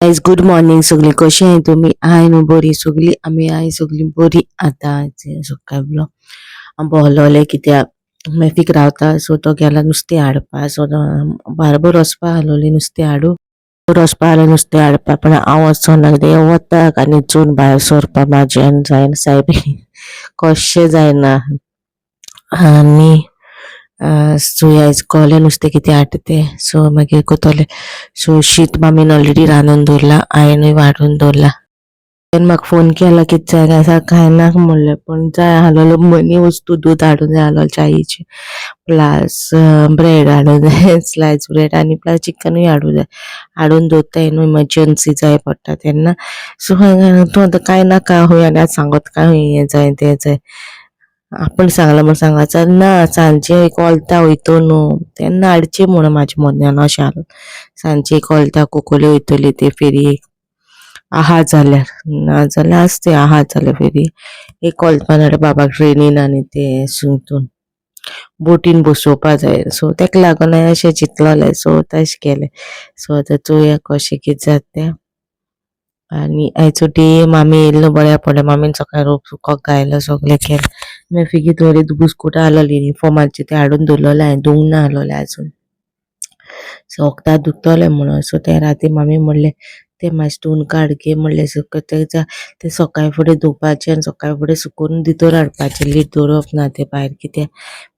Guys good morning सगळी कशी आहे तुम्ही हाय न्हू बरी सगळी आम्ही आहे सगळी बरी आता सकाळलो भोवलोले कित्याक मेफीक रावता सो तो गेला नुस्तें हाडपा सो बारबर वचपा आसलोली नुस्तें हाडू वचपा आसलो नुस्तें हाडपा पण हांव वचोना कित्याक वताक आनी चून भायर सरपा म्हाज्यान जायना सायबी कशें जायना आनी सो आयज कोले नुस्तें कितें हाडटा तें सो मागीर कोतोलें सो शीत मामीन ऑलरेडी रांदून दवरला हांवेनूय वाडून दवरला तेणें म्हाका फोन केला कितें जाय काय आसा काय ना म्हणलें पण जाय आसलोलो मनी वस्तू दूद हाडूंक जाय आसलोलें च्यायेचें प्लस ब्रेड हाडूंक जाय स्लायस ब्रेड आनी प्लस चिकनूय हाडूंक जाय हाडून दवरता न्हू इमर्जन्सी जाय पडटा तेन्ना सो तूं आतां काय नाका खंय आनी आतां सांगत काय हें जाय तें जाय आपण सांगला म्हण सांगायचं ना सांजचे कोलता वयतो न्हू तेन्ना हाडचें म्हणून म्हाज्या मनान अशें आसलें सांजची कोलता कोकोले वयतली ते फेरयेक आहा जाल्यार ना जाल्यार आसतें आहा जाल्यार फेरी एक कोलता हाडप बाबाक ट्रेनीन आनी ते हितून बोटीन बसोवपा जाय सो तेका लागून हांवें अशें चिंतलोलें सो तशें केलें सो आतां चोवया कशें कितें जाता तें आनी आयचो डे मामी येयल्लो बऱ्या पडलें मामीन सकाळीं रोप सुकोक घायलो सगलें केलें मेफीकी थोडी बिस्कुटां आसलोलीं युनिफॉर्माची ती हाडून दवरलोलें हांवें धुवंक ना आसलोलें आजून सो वखदां धुतलोलें म्हणून सो ते राती मामी म्हणलें ते मातशें धुवन काड गे म्हणलें सो ते सकाळी फुडें धुवपाचें आनी सकाळी फुडें सुकोवन भितर हाडपाचें लीट दवरप ना ते भायर कित्याक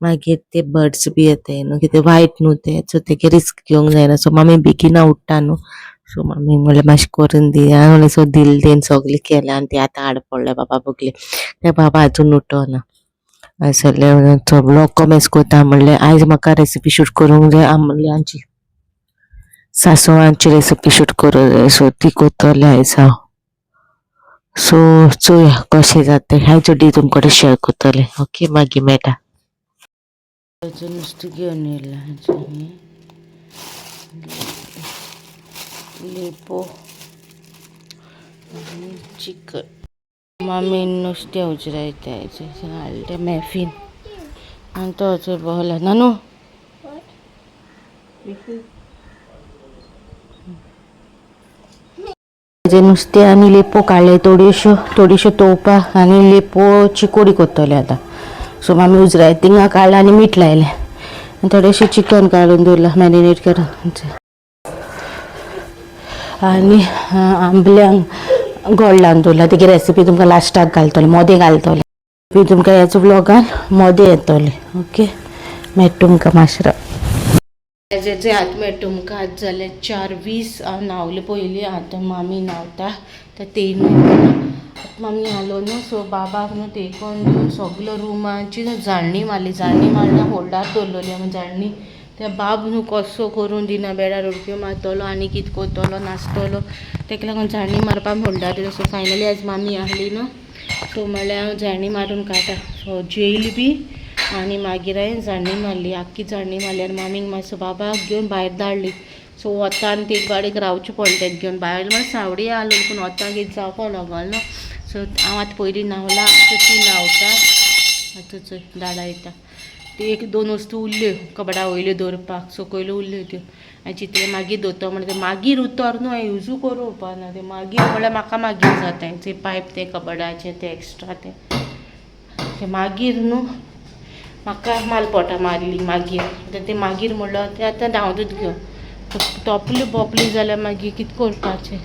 मागीर ते बर्ड्स बी येताय न्हू कितें वायट न्हू ते सो तेगे रिस्क घेवंक जायना सो मामी बेगिना उठ्ठा न्हू सो मामी म्हणलें मातशें करून दी हांवें म्हणलें सो दिलें तें सगलें केलें आनी ते आतां हाड पडलें बाबा बगले ते बाबा आजून उठोना आसलें सगलो कमेस कोता म्हणलें आयज म्हाका रेसिपी शूट करूंक जाय म्हणलें आमची सांसवांची रेसिपी शूट करूंक जाय सो ती कोत्तोलें आयज हांव सो चोवया कशें जाता तें आयचो डी तुमचे कडेन शेअर कोत्तोलें ओके मागीर मेळटा नुस्तें घेवन येयलां लेपो आनी चिकन मामीन नुस्तें उजरायता हाडलें मेफीन आनी तो थंय भोंवला नानू जे नुस्तें आनी लेपो काडले थोड्योश्यो तोवपाक आनी लेपोची कोडी कोत्तोलें आतां सो मामी उजराय तिंगा काडला आनी मीठ लायलें आनी थोडेशें चिकन काडून दवरलां मॅरिनेट करून आनी आंबल्यांक गोड लावन दवरला तेगे रेसिपी तुमकां लास्टाक घालतलें मोदें घालतलें तुमकां ह्याचो ब्लॉगान मोदें येतलें ओके मेळटा तुमकां माशरां जे आतां मेळटा तुमकां आतां जाले 4:20 हांव न्हांवलें पयलीं आतां मामी न्हांवता ते तेन मामी आलो न्हू सो बाबाक न्हू तेकोन दिवन सगलो रुमाची झाडणी मारना होल्डार दवरलोली हांवें झाडणी ते बाब न्हू कसो करून दिना बेडार उडक्यो मारतलो आनी कितें करतलो नाचतलो तेका लागून झाडणी मारपाक होल्डार दिलो सो फायनली आयज मामी आहली न्हू सो म्हणल्यार हांव झाडणी मारून काडटा सो जेयली बी आनी मागीर हांवें झाडणी मारली आख्खी झाडणी मारली आनी मामीक मातसो बाबाक घेवन भायर धाडली सो वता आनी ते गाडीक रावचें पडलें तेका घेवन भायर म्हळ्यार सावडी आसली पूण वता कितें जावपा लागल न्हू सो हांव आतां पयलीं न्हांवलां ती न्हांवता आतां चोय धाडा येता ते 1-2 वस्तू उरल्यो कबडा वयल्यो दवरपाक सकयल्यो उरल्यो त्यो हांवें चिंतलें मागीर दवरता म्हणटा ते मागीर उतर न्हू हांवें यूजू करूंक ना ते मागीर म्हणल्यार म्हाका मागीर जाता ते पायप ते कबडाचे ते एक्स्ट्रा ते मागीर न्हू म्हाका मालपोटा मारली मागीर ते मागीर म्हणल्यार ते आतां धांवतूच घेवन तोपली बोपली जाल्यार मागीर कितें करपाचें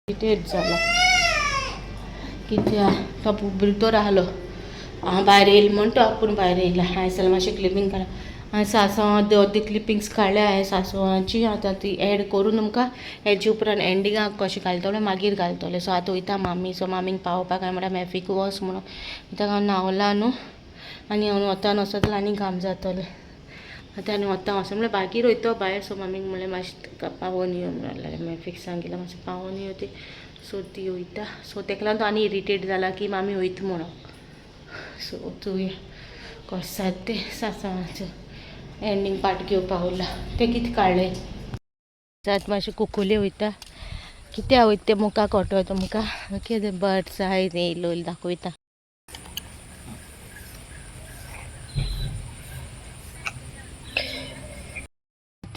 कितेंच जालां कित्याक तो भितर आहलो हांव भायर येयलें म्हण तो आपूण भायर येयला हांवें जाल्यार मातशें क्लिपींग काडला हांवें सांसवां अर्दी क्लिपिंग्स काडल्या हांवें सांसवांची आतां ती एड करून तुमकां हेजे उपरांत एंडिंगाक कशें घालतलें मागीर घालतलें सो आतां वयता मामी सो मामीक पावोवपाक हांवें म्हणल्यार मेफीक वच म्हणून कित्याक हांव न्हांवलां न्हू आनी हांव वता वचत जाल्यार आनी घाम जातलें आतां आनी वता वचून म्हणल्यार बागीर वयता भायर सो मामीक म्हणलें मातशें पावोन यो म्हणलें मेफीक सांगिल्लें मातशें पावोन यो ती सो ती वयता सो तेका लागून तो आनी इरिटेट जाला की मामी वयता म्हणून सो चोवया कशें जाता तें सांसवांचो एंडींग पार्ट घेवपा उरला तें कितें काडलें जात मातशें कुकुले वयता कित्या वयता तें मुखार कोटो तुमकां कितें बर्ड्स आहाय येयलो दाखयता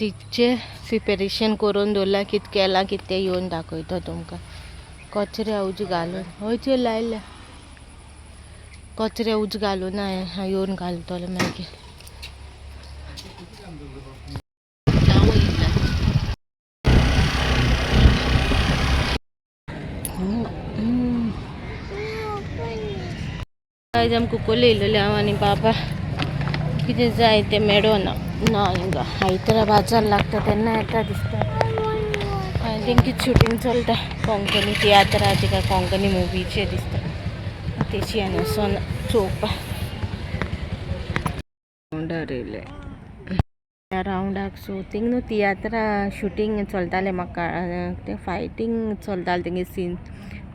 तिचे प्रिपेरेशन करून दवरला कितें केलां कितें तें येवन दाखयता तुमकां. कचरे उज घालून हयच्यो लायल्या कचरे उज घालून हांवें येवन घालतले मागीर. आयज आमकां कुंकोली येयलेले हांव आनी बाबा. कितें जाय तें मेळोना ना हिंगा. आयतारा बाजार लागता तेन्ना येता दिसता. आनी तेंची शूटिंग चलता कोंकणी तियात्राची काय कोंकणी मुवीचे दिसता. तेची हांवें वचोना चोवपा. रावंडार येयले रावंडाक. सो थिंग न्हू तियात्रा शूटिंग चलतालें म्हाका तें फायटींग चलतालें तेंगे सीन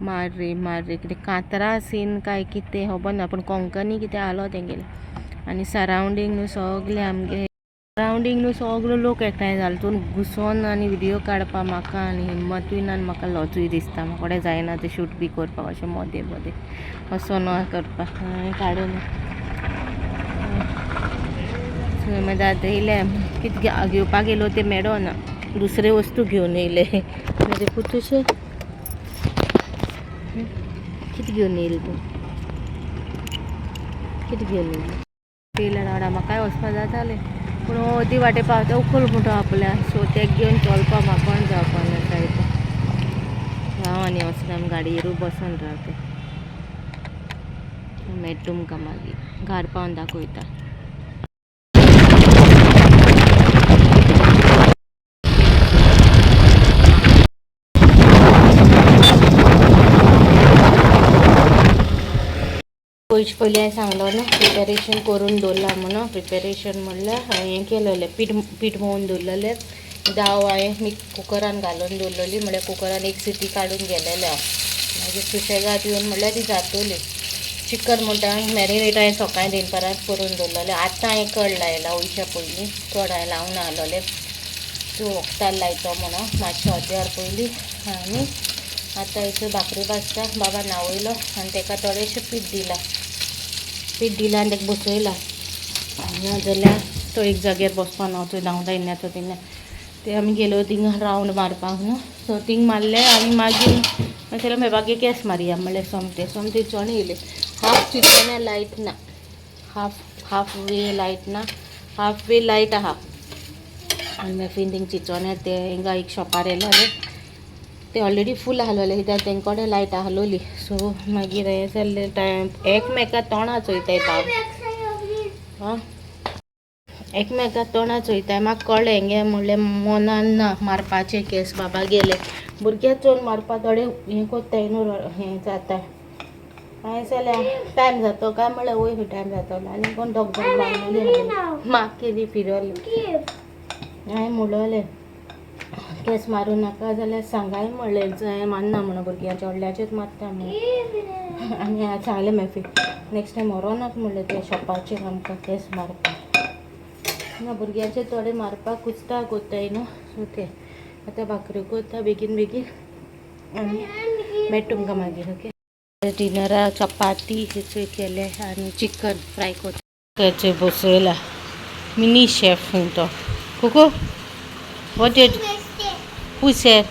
मार्रे कितें कातरां सीन काय कितें खबर ना पूण कोंकणी कितें आलो तेंगेले. आनी सरावंडींग न्हू सगलें आमगे सरावंडींग न्हू सगलो लोक एकठांय जालो घुसोन आनी व्हिडियो काडपा म्हाका आनी हिम्मतूय ना आनी म्हाका लजूय दिसता. म्हाका जायना तें शूट बी करपाक अशें मोदें वचोन करपाक हांवें काडून. मागीर आतां येयले कितें घेवपाक येयलो तें मेळोना. दुसरे वस्तू घेवन येयले. मागीर पुतूशे कितें घेवन येयले तूं? कितें घेवन येयलें? येयल्या रावडा म्हाकाय वचपा जातालें पूण अदी वाटे पावता उखल म्हणटा आपल्या. सो तें घेवन चलपा म्हाका कोण जावपाना जायतो. हांव आनी वचना आमी गाडयेरूच बसून रावता. मेळटा तुमकां मागीर घार पावन दाखयता. पयलीं हांवें सांगलो न्हू प्रिपेरेशन करून दवरला म्हणून. प्रिपेरेशन म्हणल्यार हांवें हें केलेलें पीठ मोवन दवरलेलें. दाव हांवें कुकरान घालून दवरलेली म्हणल्यार कुकरान एक सिटी काडून गेलेलें हांव. मागीर सुशेगाद येवन म्हणल्यार ती जातली. चिकन म्हणटा मॅरिनेट हांवें सकाळीं दनपारात करून दवरलेलें. आतां हांवें कड लायला वयच्या पयलीं. कड हांवें लावन आसलोलें तूं वखदार लायतो म्हणून मातशें अर्देवर पयलीं. आनी आतां हेचो भाकरी भाजता. बाबा न्हावयलो आनी ताका थोडेंशें पीठ दिलां आनी ताका बसयला. नाजाल्यार तो एक जाग्यार बसपा ना थंय धांवता इन्नाचो तिन्ना. ते आमी गेलो थिंगा रावंड मारपाक न्हू. सो थिंग मारलें आनी मागीर मागीर बागे केंस मारया म्हणलें सोमते चणे येयले. हाफ चिचोण्या लायट ना हाफ वे लायट ना हाफ वे लायट आहा. आनी मागीर थिंग चिचोण्या ते हिंगा एक शॉपार येयलेलें ते ऑलरेडी फूल आहलोले कित्याक तेंचे कडेन लायट आहलोली. सो मागीर हें जाल्लें टायम एकमेका तोंडां चोयताय हां एकमेका तोंडां चोयताय. म्हाका कळ्ळें हेंगे म्हणलें मनान ना मारपाचें केस. बाबा गेले भुरग्यां चोवन मारपा थोडें हें कोत्ताय न्हू हें जाता. हांवें जाल्यार टायम जातो काय म्हणल्यार वयर टायम जातलो आनी कोण दोग जाण म्हाका केली फिरवली. हांवें म्हणलें केस मारूं नाका जाल्यार सांगाय म्हणलें हांवें मानना म्हणून भुरग्यांच्या व्हडल्याचेच मारता म्हणून. आनी हांवें सांगलें मागीर नेक्स्ट टायम व्हरोनाका म्हणलें त्या शॉपाचेर आमकां केस मारपाक. ना भुरग्यांचे थोडे मारपाक कुस्तार कोत्ताय न्हू. सो ते आतां भाकऱ्यो करता बेगीन आनी मेळटा तुमकां मागीर. ओके डिनराक चपाती हेचो केले आनी चिकन फ्राय करता बसयला. मिनी शेफ तो कुकू वॉट डीड हू सेड.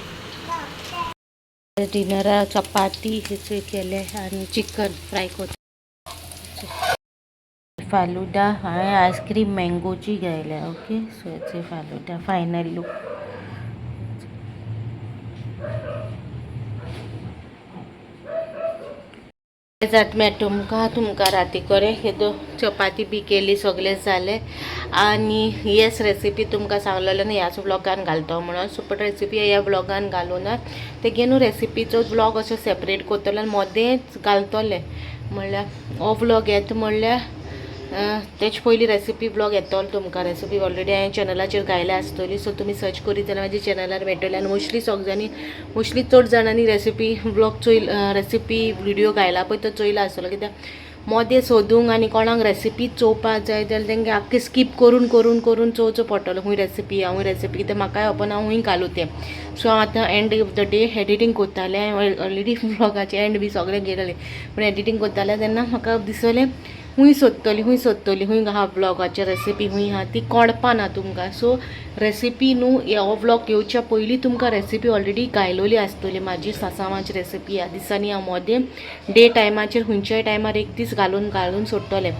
डिनराक चपाती हेचो केले आनी चिकन फ्राय करता. फालुदा हांवें आयस्क्रीम मँगोची घायल्या. ओके सो हेचे फालुदा फायनल लूक. तुमकां राती करे येदो चपाती बी केली सगळें जालें. आनी हेच रेसिपी तुमकां सांगलेलें न्हू ह्याच ब्लॉगान घालतो म्हणून. सुपर रेसिपी ह्या ब्लॉगान घालूना तेगे न्हू रेसिपीचो ब्लॉग असो सेपरेट करतलो आनी मोदेंच घालतलें. म्हणल्यार हो ब्लॉग येता म्हणल्यार तेच पयलीं रेसिपी ब्लॉग येतलो तुमकां. रेसिपी ऑलरेडी हांवें चॅनलाचेर घायल्या आसतली. सो तुमी सर्च करीत जाल्यार म्हाज्या चॅनलार मेळटलें. आनी मोस्टली चड जाणांनी रेसिपी ब्लॉग रेसिपी व्हिडिओ घायला पळय तो चोयला आसतलो. कित्याक मोदें सोदूंक आनी कोणाक रेसिपी चोवपाक जाय जाल्यार तेंगे आख्खें स्कीप करून चोवचो पडटलो. हूंय रेसिपी कित्याक म्हाकाय खबर ना हूंय घालूं तें. सो आतां end of the day editing कोत्तालें. ऑलरेडी ब्लॉगाचें एंड बी सगळें गेलेलें पूण एडिटींग कोत्तालें तेन्ना म्हाका दिसलें हूंय सोदतली हूंय हा ब्लॉगाची रेसिपी हूंय हा ती कळपा ना तुमकां. सो रेसिपी न्हू हो ब्लॉग येवच्या पयलीं तुमकां रेसिपी ऑलरेडी गायलोली आसतली. म्हाजी सासांवाची रेसिपी ह्या दिसांनी हांव मोदें डे टायमाचेर खंयच्याय टायमार एक दीस घालून सोडटलें.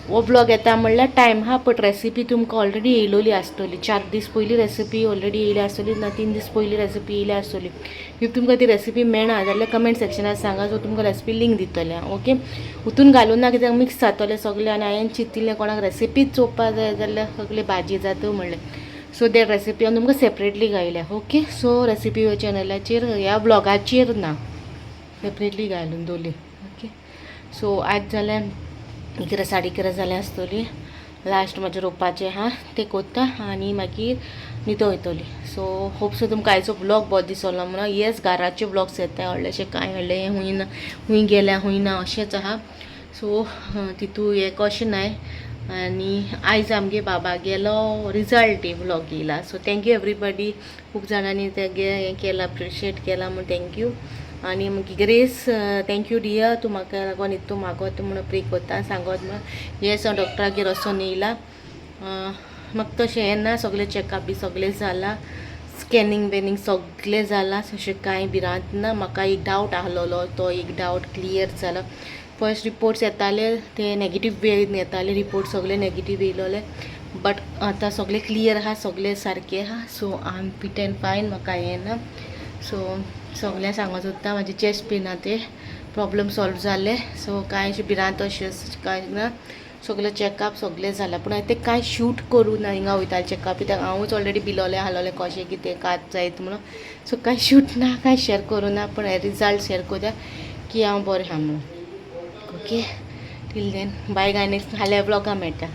हो ब्लॉग येता म्हणल्यार टायम हा बट रेसिपी तुमकां ऑलरेडी येयलोली आसतली. 4 दीस पयलीं रेसिपी ऑलरेडी येयली आसतली ना 3 दीस पयलीं रेसिपी येयली आसतली. इफ तुमकां ती रेसिपी मेळना जाल्यार कमेंट सेक्शनार सांगा. सो तुमकां रेसिपी लिंक दितलें. ओके, उतून घालून ना कित्याक मिक्स जातलें सगळें आनी हांवें चिंतिल्लें कोणाक रेसिपीच चोवपा जाय जाल्यार सगळी भाजी जाता म्हणलें. सो ते रेसिपी हांव तुमकां सेपरेटली घायल्या. ओके, सो रेसिपी चॅनलाचेर ह्या ब्लॉगाचेर ना सेपरेटली घालून दवरली. ओके, सो आज जाल्यार कितें 11:30 जालें आसतली. लास्ट म्हाजें रोवपाचें हा तें कोत्ता आनी मागीर न्हिदो वयतली. सो होप सो तुमकां आयचो ब्लॉग बरो दिसलो म्हणून. येस, घराचे ब्लॉग्स येता व्हडलेशें कांय व्हडलें हूंय ना, हूंय गेल्या हूंय ना अशेंच आहा. सो तितू हें कशें नाय. आनी आयज आमगे बाबा गेलो रिजल्ट डे ब्लॉग येयला. So thank you everybody. खूब जाणांनी तेगे हें केलां, अप्रिशिएट केलां म्हूण थँक्यू. आनी मागीर ग्रेस थँक्यू डियर, तूं म्हाका लागून इतू मागोत म्हणून प्रे कोत्ता सांगोत म्हणून. येस, हांव डॉक्टरागेर वचोन येयला. म्हाका तशें हें ना, सगळें चॅकअप बी सगळें जालां, स्कॅनिंग बेनिंग सगळें जालां. तशें कांय भिरांत ना. म्हाका एक डावट आहलोलो तो एक डावट क्लियर जाला. फर्स्ट रिपोर्ट्स येताले ते नेगेटीव येताले रिपोर्ट, सगळे नेगेटीव येयलोले. बट आतां सगळें क्लियर आहा, सगळें सारकें आहा. So I am fit end फायन, म्हाका हें ना. सो सगळें सांगूंक सोदता म्हाजे चेस्ट पेन आहा ते प्रॉब्लम सॉल्व जाले. सो कांय अशें भिरांत अशें कांय ना. सगळें चॅकअप सगळें जालां. पूण हांवें तें कांय शूट करूं ना हिंगा वयतालें चॅकअप, कित्याक हांवूच ऑलरेडी भिलोलें आहलोलें कशें कितें कात जायत म्हणून. सो कांय शूट ना, कांय शेअर करूं ना. पूण हे रिजल्ट शेअर कोरया की हांव बरें आहा म्हणून. ओके, टील देन बाय गाय. नेक्स्ट हाल्या ब्लॉगा मेळटा.